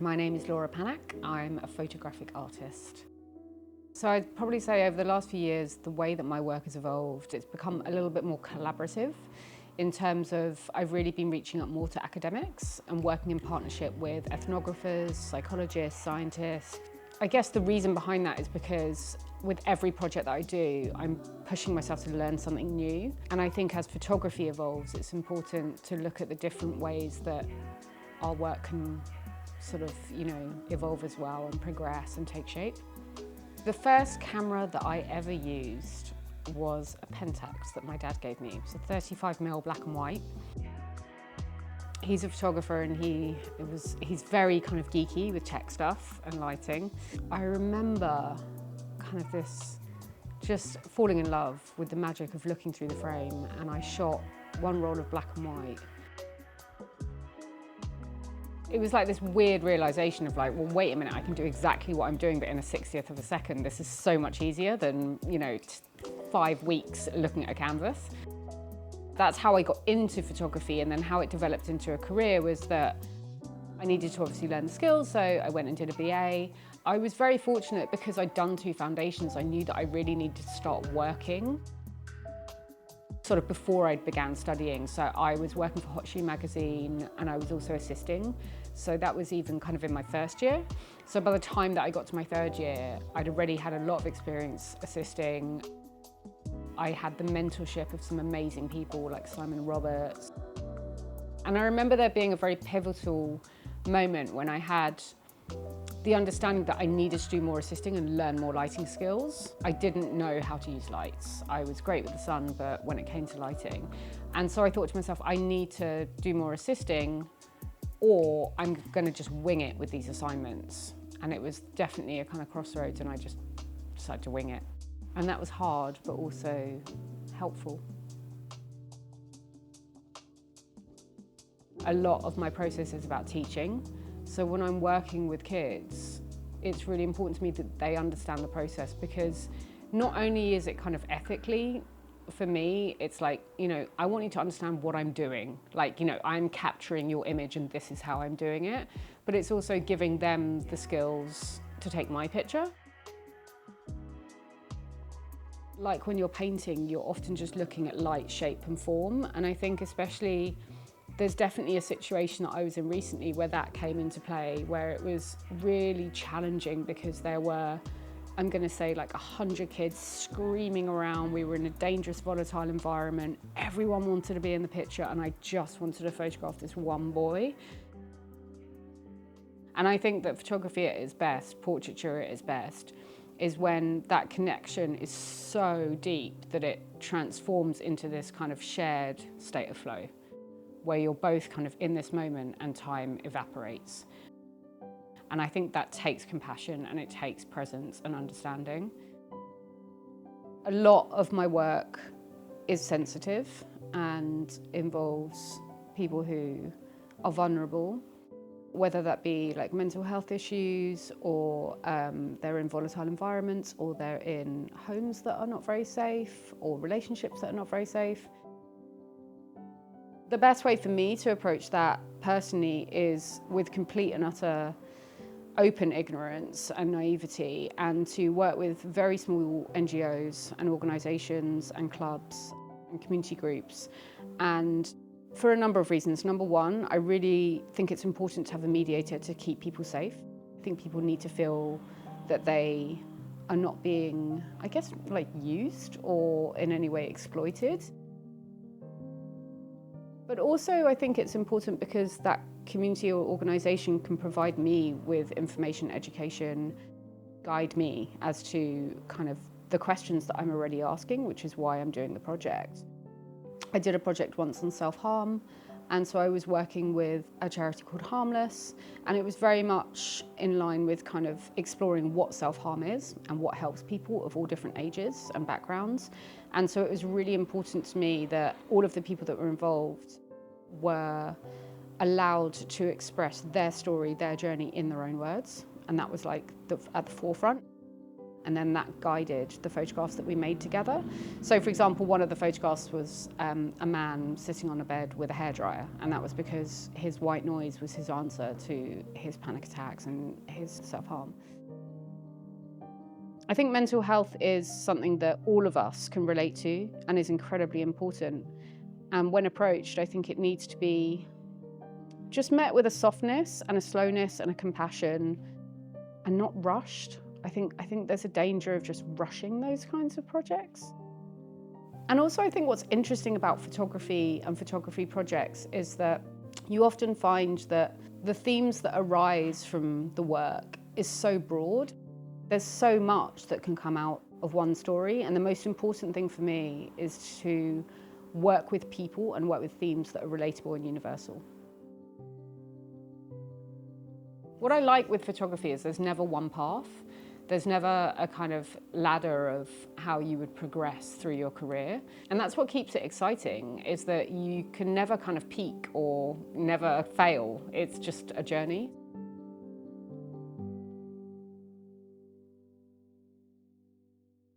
My name is Laura Pannack. I'm a photographic artist. So I'd probably say over the last few years, the way that my work has evolved, it's become a little bit more collaborative in terms of I've really been reaching out more to academics and working in partnership with ethnographers, psychologists, scientists. I guess the reason behind that is because with every project that I do, I'm pushing myself to learn something new. And I think as photography evolves, it's important to look at the different ways that our work can sort of, evolve as well and progress and take shape. The first camera that I ever used was a Pentax that my dad gave me. It was a 35mm black and white. He's a photographer and he's very kind of geeky with tech stuff and lighting. I remember kind of this, just falling in love with the magic of looking through the frame, and I shot one roll of black and white. It was like this weird realization of like, well, wait a minute, I can do exactly what I'm doing, but in a 60th of a second. This is so much easier than, 5 weeks looking at a canvas. That's how I got into photography, and then how it developed into a career was that I needed to obviously learn the skills, so I went and did a BA. I was very fortunate because I'd done 2 foundations. I knew that I really needed to start working sort of before I began studying. So I was working for Hot Shoe magazine and I was also assisting. So that was even kind of in my first year. So by the time that I got to my 3rd year, I'd already had a lot of experience assisting. I had the mentorship of some amazing people like Simon Roberts. And I remember there being a very pivotal moment when I had the understanding that I needed to do more assisting and learn more lighting skills. I didn't know how to use lights. I was great with the sun, but when it came to lighting. And so I thought to myself, I need to do more assisting, or I'm gonna just wing it with these assignments. And it was definitely a kind of crossroads, and I just decided to wing it. And that was hard, but also helpful. A lot of my process is about teaching. So when I'm working with kids, it's really important to me that they understand the process, because not only is it kind of ethically, for me, it's like, I want you to understand what I'm doing. Like, I'm capturing your image and this is how I'm doing it. But it's also giving them the skills to take my picture. Like when you're painting, you're often just looking at light, shape and form. And I think especially there's definitely a situation that I was in recently where that came into play, where it was really challenging because there were, I'm going to say, like 100 kids screaming around. We were in a dangerous, volatile environment. Everyone wanted to be in the picture, and I just wanted to photograph this one boy. And I think that photography at its best, portraiture at its best, is when that connection is so deep that it transforms into this kind of shared state of flow, where you're both kind of in this moment and time evaporates. And I think that takes compassion and it takes presence and understanding. A lot of my work is sensitive and involves people who are vulnerable, whether that be like mental health issues, or they're in volatile environments, or they're in homes that are not very safe, or relationships that are not very safe. The best way for me to approach that personally is with complete and utter open ignorance and naivety, and to work with very small NGOs and organisations and clubs and community groups. And for a number of reasons. Number one, I really think it's important to have a mediator to keep people safe. I think people need to feel that they are not being, used or in any way exploited. But also I think it's important because that community or organisation can provide me with information, education, guide me as to kind of the questions that I'm already asking, which is why I'm doing the project. I did a project once on self-harm, and so I was working with a charity called Harmless, and it was very much in line with kind of exploring what self-harm is and what helps people of all different ages and backgrounds. And so it was really important to me that all of the people that were involved were allowed to express their story, their journey in their own words, and that was like at the forefront. And then that guided the photographs that we made together. So for example, one of the photographs was a man sitting on a bed with a hairdryer, and that was because his white noise was his answer to his panic attacks and his self-harm. I think mental health is something that all of us can relate to and is incredibly important. And when approached, I think it needs to be just met with a softness and a slowness and a compassion, and not rushed. I think there's a danger of just rushing those kinds of projects. And also I think what's interesting about photography and photography projects is that you often find that the themes that arise from the work is so broad. There's so much that can come out of one story, and the most important thing for me is to work with people and work with themes that are relatable and universal. What I like with photography is there's never one path. There's never a kind of ladder of how you would progress through your career. And that's what keeps it exciting, is that you can never kind of peak or never fail. It's just a journey.